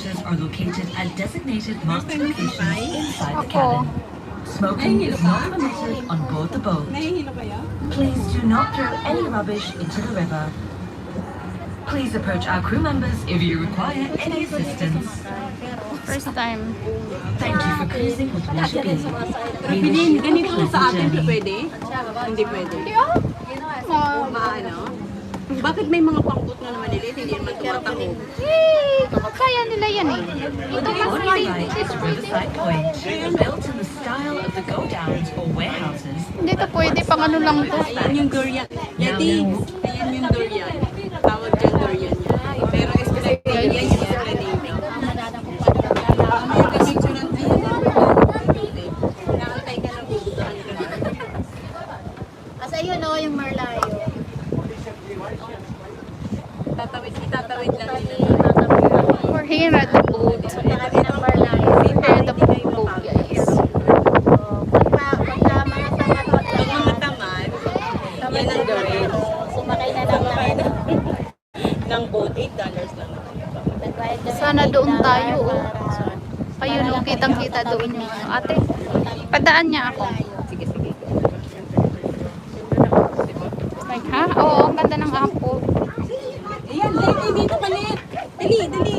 passengers are located at designated marked locations inside the cabin. Smoking is not permitted on board the boat. Nahihilo kayo? Please do not throw any rubbish into the river. Please approach our crew members if you require any assistance. First time. Thank you for cruising with Leisure Bee. We wish Pinin, you a ganito sa pleasant atin journey. pwede? Hindi pwede. Maano? Bakit may mga pangkot na naman nila, hindi naman tumatahog? Kaya nila yan eh. Ito On mas our right is Riverside Point, built in the style of the go-downs or warehouses. Hindi ito pwede, pang ano lang to. Ayan yung durian. Yati, ayan yung durian. Tawag dyan durian yan. Pero especially, yan yung especially. May kapicturan, ayan na. Naantay ka ng bubutuhan ka na. Asa yun o, yung Marlayo. Itatawid lang nila. We're here at the boat. Kami ng Marlayo. We're here at the boat, guys. Pagka mga tamad, Pag mga tamad, yan ang gawin. sumakay na lang Ng boat, $8 lang. Sana doon tayo, oh. Ayun, oh, kitang-kita doon yung ate. Padaan niya ako. Sige, sige. Like, ha? Oo, ang ganda ng apple. Ayan, dali, dito palit. Dali, dali.